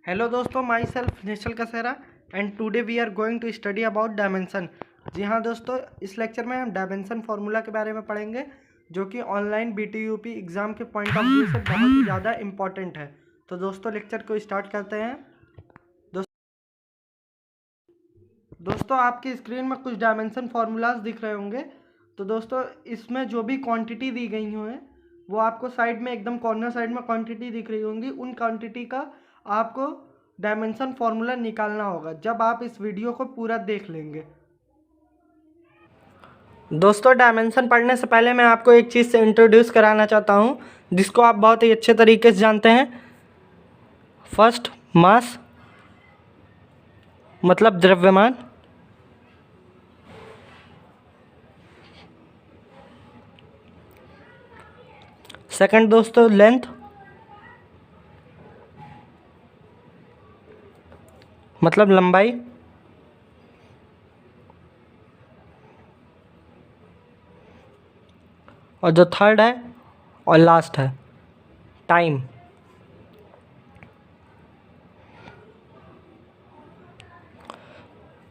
Hello दोस्तों, myself Nishchal Kasera and today we are going to study about dimension. जी हाँ दोस्तों, इस लेक्चर में हम डायमेंशन फार्मूला के बारे में पढ़ेंगे जो कि ऑनलाइन BTUP एग्ज़ाम के पॉइंट ऑफ व्यू से बहुत ही ज़्यादा इम्पॉर्टेंट है। तो दोस्तों लेक्चर को स्टार्ट करते हैं। दोस्तों आपकी स्क्रीन में कुछ डायमेंशन फार्मूलाज दिख रहे होंगे। तो दोस्तों इसमें जो भी क्वांटिटी दी गई हुई है वो आपको साइड में एकदम कॉर्नर साइड में क्वांटिटी दिख रही होंगी। उन क्वांटिटी का आपको डायमेंशन फार्मूला निकालना होगा जब आप इस वीडियो को पूरा देख लेंगे। दोस्तों डायमेंशन पढ़ने से पहले मैं आपको एक चीज़ से इंट्रोड्यूस कराना चाहता हूँ जिसको आप बहुत ही अच्छे तरीके से जानते हैं। फर्स्ट, मास मतलब द्रव्यमान। सेकंड दोस्तों, लेंथ मतलब लंबाई। और जो थर्ड है और लास्ट है, टाइम।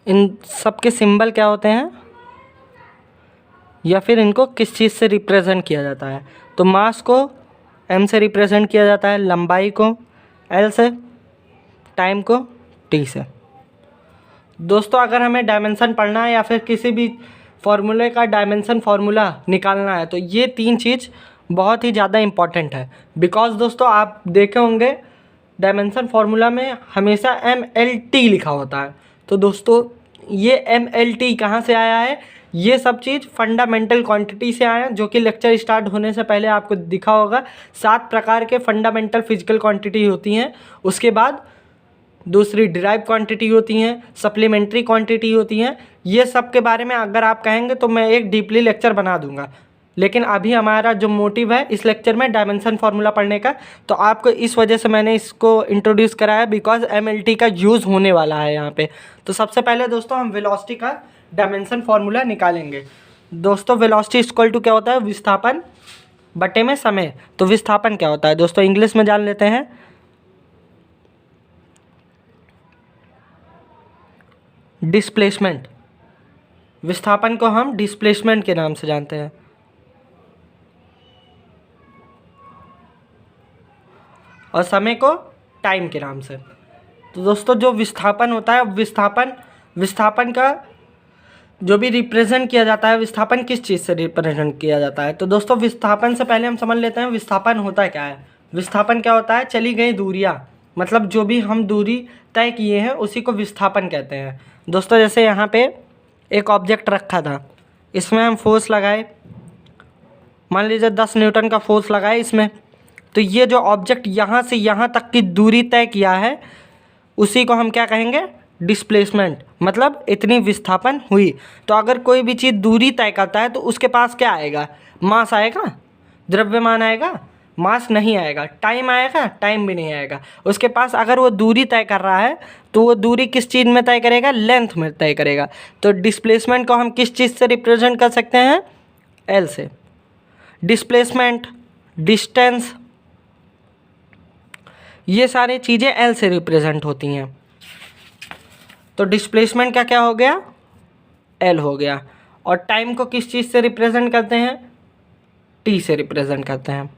इन सब के सिंबल क्या होते हैं या फिर इनको किस चीज़ से रिप्रेजेंट किया जाता है? तो मास को m से रिप्रेजेंट किया जाता है, लंबाई को l से, टाइम को t से। दोस्तों अगर हमें डायमेंशन पढ़ना है या फिर किसी भी फॉर्मूले का डायमेंशन फार्मूला निकालना है तो ये तीन चीज़ बहुत ही ज़्यादा इम्पॉर्टेंट है। बिकॉज दोस्तों आप देखे होंगे डायमेंशन फार्मूला में हमेशा MLT लिखा होता है। तो दोस्तों ये MLT कहाँ से आया है? ये सब चीज़ फंडामेंटल क्वांटिटी से आया, जो कि लेक्चर स्टार्ट होने से पहले आपको दिखा होगा। 7 प्रकार के फंडामेंटल फिजिकल क्वांटिटी होती हैं। उसके बाद दूसरी डिराइव क्वांटिटी होती हैं, सप्लीमेंट्री क्वांटिटी होती हैं। ये सब के बारे में अगर आप कहेंगे तो मैं एक डीपली लेक्चर बना दूंगा, लेकिन अभी हमारा जो मोटिव है इस लेक्चर में डायमेंशन फार्मूला पढ़ने का, तो आपको इस वजह से मैंने इसको इंट्रोड्यूस कराया बिकॉज MLT का यूज़ होने वाला है यहाँ पे। तो सबसे पहले दोस्तों हम वेलोसिटी का डायमेंशन फार्मूला निकालेंगे। दोस्तों वेलोसिटी इक्वल टू क्या होता है? विस्थापन बटे में समय। तो विस्थापन क्या होता है दोस्तों इंग्लिश में जान लेते हैं। डिस्प्लेसमेंट। विस्थापन को हम डिस्प्लेसमेंट के नाम से जानते हैं। और समय को टाइम के नाम से। तो दोस्तों जो विस्थापन होता है, विस्थापन का जो भी रिप्रेजेंट किया जाता है, विस्थापन किस चीज़ से रिप्रेजेंट किया जाता है? तो दोस्तों विस्थापन से पहले हम समझ लेते हैं विस्थापन होता क्या है। विस्थापन क्या होता है? चली गई दूरियाँ, मतलब जो भी हम दूरी तय किए हैं उसी को विस्थापन कहते हैं। दोस्तों जैसे यहाँ पे एक ऑब्जेक्ट रखा था, इसमें हम फोर्स लगाए, मान लीजिए 10 न्यूटन का फोर्स लगाए इसमें, तो ये जो ऑब्जेक्ट यहाँ से यहाँ तक की दूरी तय किया है उसी को हम क्या कहेंगे? डिस्प्लेसमेंट, मतलब इतनी विस्थापन हुई। तो अगर कोई भी चीज़ दूरी तय करता है तो उसके पास क्या आएगा? मास आएगा, द्रव्यमान आएगा, मास नहीं आएगा। टाइम आएगा, टाइम भी नहीं आएगा उसके पास। अगर वो दूरी तय कर रहा है तो वो दूरी किस चीज़ में तय करेगा? लेंथ में तय करेगा। तो डिस्प्लेसमेंट को हम किस चीज़ से रिप्रेजेंट कर सकते हैं? L से। डिस्प्लेसमेंट, डिस्टेंस, ये सारी चीज़ें L से रिप्रेजेंट होती हैं। तो डिस्प्लेसमेंट का क्या हो गया? L हो गया। और टाइम को किस चीज़ से रिप्रेजेंट करते हैं? T से रिप्रेजेंट करते हैं।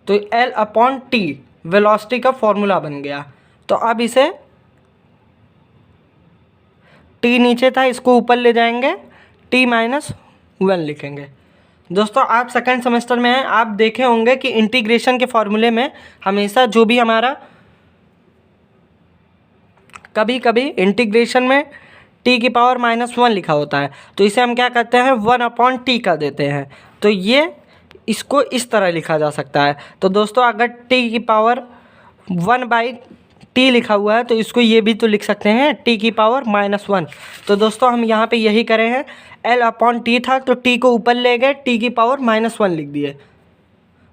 तो L/T वेलोसिटी का फॉर्मूला बन गया। तो अब इसे T नीचे था, इसको ऊपर ले जाएंगे, T-1 लिखेंगे। दोस्तों आप सेकंड सेमेस्टर में हैं, आप देखे होंगे कि इंटीग्रेशन के फॉर्मूले में हमेशा जो भी हमारा कभी कभी इंटीग्रेशन में T⁻⁻1 लिखा होता है, तो इसे हम क्या करते हैं? 1/T कर देते हैं। तो ये इसको इस तरह लिखा जा सकता है। तो दोस्तों अगर T⁻1/T लिखा हुआ है तो इसको ये भी तो लिख सकते हैं T⁻⁻1। तो दोस्तों हम यहाँ पे यही करें हैं, L/T था तो T को ऊपर ले गए, T⁻⁻1 लिख दिए।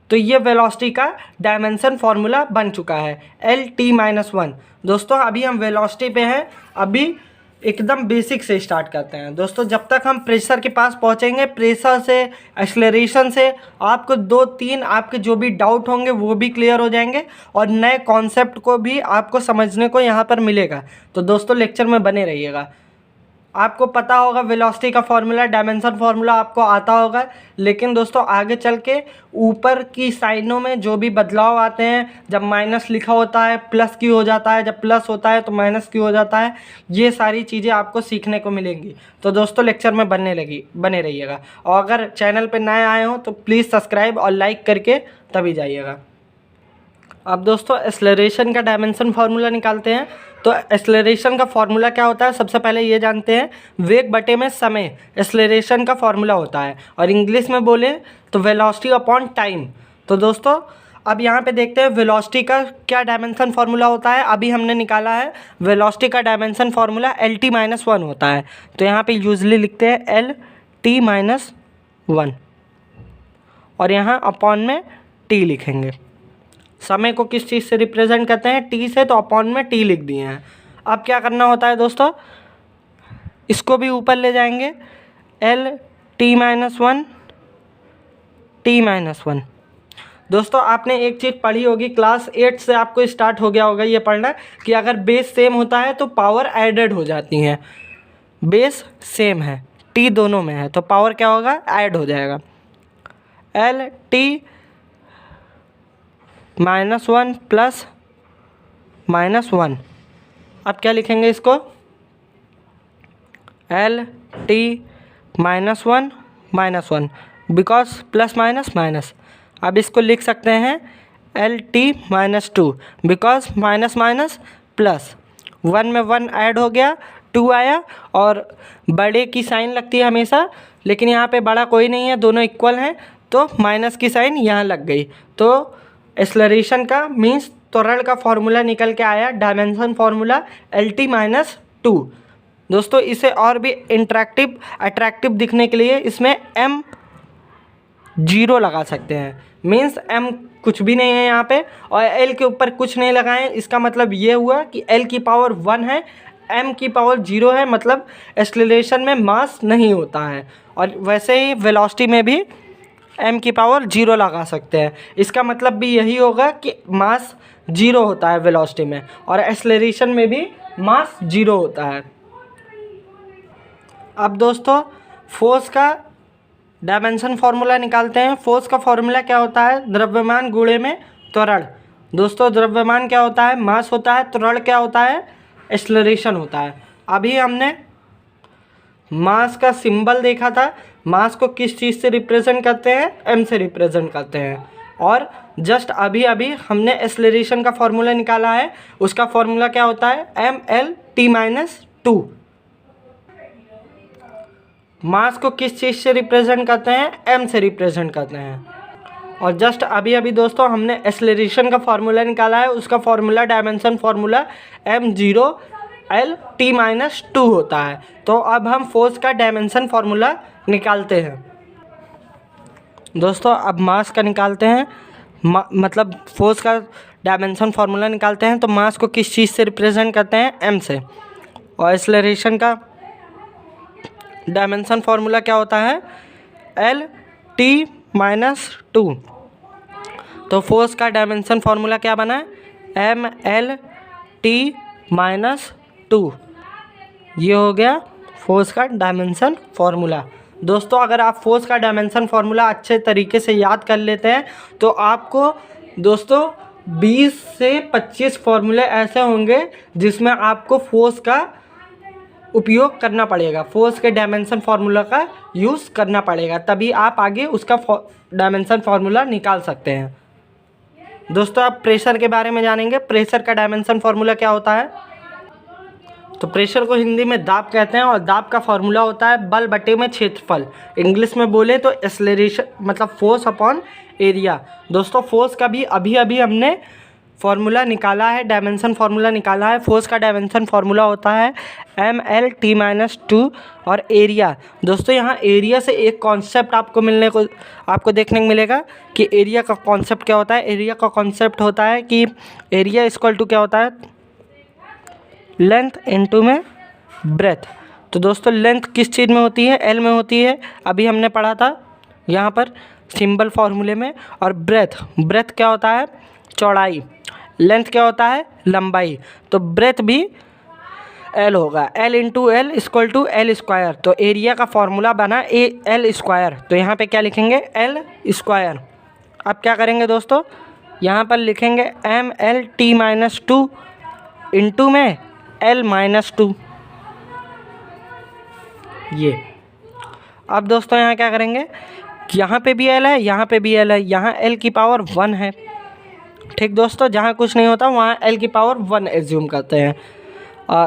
तो ये वेलोसिटी का डायमेंशन फार्मूला बन चुका है, LT-1। दोस्तों अभी हम वेलोसिटी पे हैं, अभी एकदम बेसिक से स्टार्ट करते हैं दोस्तों। जब तक हम प्रेशर के पास पहुंचेंगे, प्रेशर से, एक्सेलरेशन से आपको 2-3 आपके जो भी डाउट होंगे वो भी क्लियर हो जाएंगे और नए कॉन्सेप्ट को भी आपको समझने को यहाँ पर मिलेगा। तो दोस्तों लेक्चर में बने रहिएगा। आपको पता होगा वेलोसिटी का फार्मूला, डायमेंशन फार्मूला आपको आता होगा, लेकिन दोस्तों आगे चल के ऊपर की साइनों में जो भी बदलाव आते हैं, जब माइनस लिखा होता है प्लस क्यों हो जाता है, जब प्लस होता है तो माइनस क्यों हो जाता है, ये सारी चीज़ें आपको सीखने को मिलेंगी। तो दोस्तों लेक्चर में बने रहिएगा। और अगर चैनल पर नए आए हो तो प्लीज़ सब्सक्राइब और लाइक करके तभी जाइएगा। अब दोस्तों एक्सेलरेशन का डायमेंशन फार्मूला निकालते हैं। तो एक्सेलरेशन का फार्मूला क्या होता है, सबसे पहले ये जानते हैं, वेग बटे में समय एक्सेलरेशन का फार्मूला होता है, और इंग्लिश में बोले तो वेलोसिटी अपॉन टाइम। तो दोस्तों अब यहाँ पे देखते हैं वेलोसिटी का क्या डायमेंशन फार्मूला होता है। अभी हमने निकाला है वेलोसिटी का डायमेंशन फार्मूला LT-1 होता है। तो यहाँ पे यूजली लिखते हैं LT-1 और यहाँ अपॉन में T लिखेंगे। समय को किस चीज़ से रिप्रेजेंट करते हैं, T से, तो अपॉन में T लिख दिए हैं। अब क्या करना होता है दोस्तों, इसको भी ऊपर ले जाएंगे, LT-1 T-1। दोस्तों आपने एक चीज़ पढ़ी होगी, क्लास 8 से आपको स्टार्ट हो गया होगा ये पढ़ना कि अगर बेस सेम होता है तो पावर एडेड हो जाती हैं। बेस सेम है, T दोनों में है, तो पावर क्या होगा, ऐड हो जाएगा। LT-1 plus -1। अब क्या लिखेंगे इसको, LT-1 because plus minus minus. अब इसको लिख सकते हैं LT-2 because minus minus plus, 1 में 1 ऐड हो गया, 2 आया, और बड़े की साइन लगती है हमेशा, लेकिन यहाँ पे बड़ा कोई नहीं है, दोनों इक्वल हैं, तो माइनस की साइन यहाँ लग गई। तो एक्सेलरेशन का मीन्स त्वरण का फार्मूला निकल के आया, डायमेंशन फार्मूला LT-2। दोस्तों इसे और भी अट्रैक्टिव दिखने के लिए इसमें M0 लगा सकते हैं। मीन्स M कुछ भी नहीं है यहाँ पे, और L के ऊपर कुछ नहीं लगाएं। इसका मतलब ये हुआ कि L की पावर 1 है, M की पावर 0 है, मतलब एक्सेलरेशन में मास नहीं होता है। और वैसे ही वेलोसिटी में भी M की पावर 0 लगा सकते हैं। इसका मतलब भी यही होगा कि मास 0 होता है वेलोसिटी में, और एक्सेलरेशन में भी मास 0 होता है। अब दोस्तों फोर्स का डायमेंशन फार्मूला निकालते हैं। फोर्स का फार्मूला क्या होता है, द्रव्यमान गुणे में त्वरण। दोस्तों द्रव्यमान क्या होता है, मास होता है, त्वरण क्या होता है, एक्सेलरेशन होता है। अभी हमने मास का सिंबल देखा था, मास को किस चीज़ से रिप्रेजेंट करते हैं, M से रिप्रेजेंट करते हैं। और जस्ट अभी हमने एक्सेलरेशन का फार्मूला निकाला है, उसका फार्मूला क्या होता है, MLT-2। मास को किस चीज़ से रिप्रेजेंट करते हैं, M से रिप्रेजेंट करते हैं। और जस्ट अभी दोस्तों हमने एक्सेलरेशन का फार्मूला निकाला है, उसका फार्मूला डायमेंशन फार्मूला M0LT-2 होता है। तो अब हम फोर्स का डायमेंशन फार्मूला निकालते हैं। दोस्तों अब मास का निकालते हैं, मतलब फोर्स का डायमेंशन फार्मूला निकालते हैं। तो मास को किस चीज़ से रिप्रेजेंट करते हैं, M से। और एक्सेलरेशन का डायमेंशन फार्मूला क्या होता है, LT-2। तो फोर्स का डायमेंशन फार्मूला क्या बना है, MLT-2। ये हो गया फोर्स का डायमेंशन फार्मूला। दोस्तों अगर आप फोर्स का डायमेंशन फार्मूला अच्छे तरीके से याद कर लेते हैं तो आपको दोस्तों 20 से 25 फार्मूले ऐसे होंगे जिसमें आपको फोर्स का उपयोग करना पड़ेगा, फोर्स के डायमेंशन फार्मूला का यूज़ करना पड़ेगा, तभी आप आगे उसका डायमेंशन फार्मूला निकाल सकते हैं। दोस्तों आप प्रेशर के बारे में जानेंगे। प्रेशर का डायमेंशन फार्मूला क्या होता है, तो प्रेशर को हिंदी में दाब कहते हैं, और दाब का फार्मूला होता है बल बटे में क्षेत्रफल। इंग्लिश में बोले तो एक्सेलरेशन मतलब फोर्स अपॉन एरिया। दोस्तों फोर्स का भी अभी हमने फार्मूला निकाला है, डायमेंशन फार्मूला निकाला है। फोर्स का डायमेंशन फार्मूला होता है MLT-2। और एरिया, दोस्तों यहाँ एरिया से एक कॉन्सेप्ट आपको देखने को मिलेगा कि एरिया का कॉन्सेप्ट क्या होता है। एरिया का कॉन्सेप्ट होता है कि एरिया इक्वल टू क्या होता है, लेंथ इनटू में ब्रेथ। तो दोस्तों लेंथ किस चीज़ में होती है? एल में होती है, अभी हमने पढ़ा था यहाँ पर सिंबल फॉर्मूले में। और ब्रेथ क्या होता है? चौड़ाई। लेंथ क्या होता है? लंबाई। तो ब्रेथ भी एल होगा, l into l equal to l square. तो एरिया का फॉर्मूला बना एल स्क्वायर, तो यहाँ पे क्या लिखेंगे? L square. अब क्या करेंगे दोस्तों? यहाँ पर लिखेंगे M L T minus two into में एल माइनस टू, ये। अब दोस्तों यहाँ क्या करेंगे? यहाँ पे भी एल है, यहाँ पे भी एल है, यहाँ एल की पावर 1 है। ठीक दोस्तों, जहाँ कुछ नहीं होता वहाँ एल की पावर 1 एज्यूम करते हैं।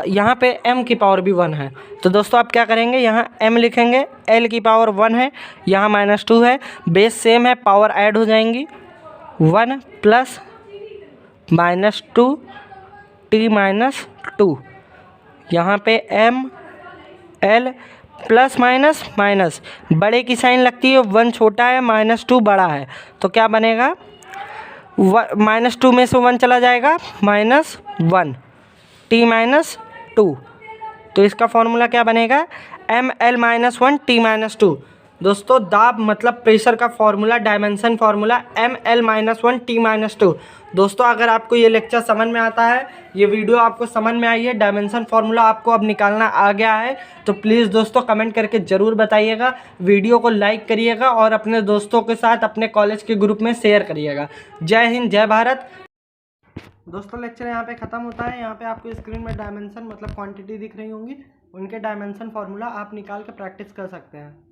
यहाँ पे m की पावर भी 1 है। तो दोस्तों आप क्या करेंगे? यहाँ m लिखेंगे, l की पावर 1 है, यहाँ -2 है, बेस सेम है, पावर ऐड हो जाएंगी। 1 प्लस -2 t माइनस 2, यहाँ पे m l plus minus minus, बड़े की साइन लगती है, 1 छोटा है, -2 बड़ा है, तो क्या बनेगा? -2 में से 1 चला जाएगा, -1 t माइनस 2। तो इसका फॉर्मूला क्या बनेगा? M L minus 1 T minus 2। दोस्तों दाब मतलब प्रेशर का formula, dimension formula M L minus 1 T minus 2। दोस्तों अगर आपको ये लेक्चर समझ में आता है, ये वीडियो आपको समझ में आई है, डायमेंशन फार्मूला आपको अब निकालना आ गया है, तो प्लीज़ दोस्तों कमेंट करके ज़रूर बताइएगा, वीडियो को लाइक करिएगा और अपने दोस्तों के साथ अपने कॉलेज के ग्रुप में शेयर करिएगा। जय हिंद, जय भारत। दोस्तों लेक्चर यहाँ पे ख़त्म होता है। यहाँ पे आपको स्क्रीन में डायमेंशन मतलब क्वांटिटी दिख रही होंगी, उनके डायमेंशन फार्मूला आप निकाल के प्रैक्टिस कर सकते हैं।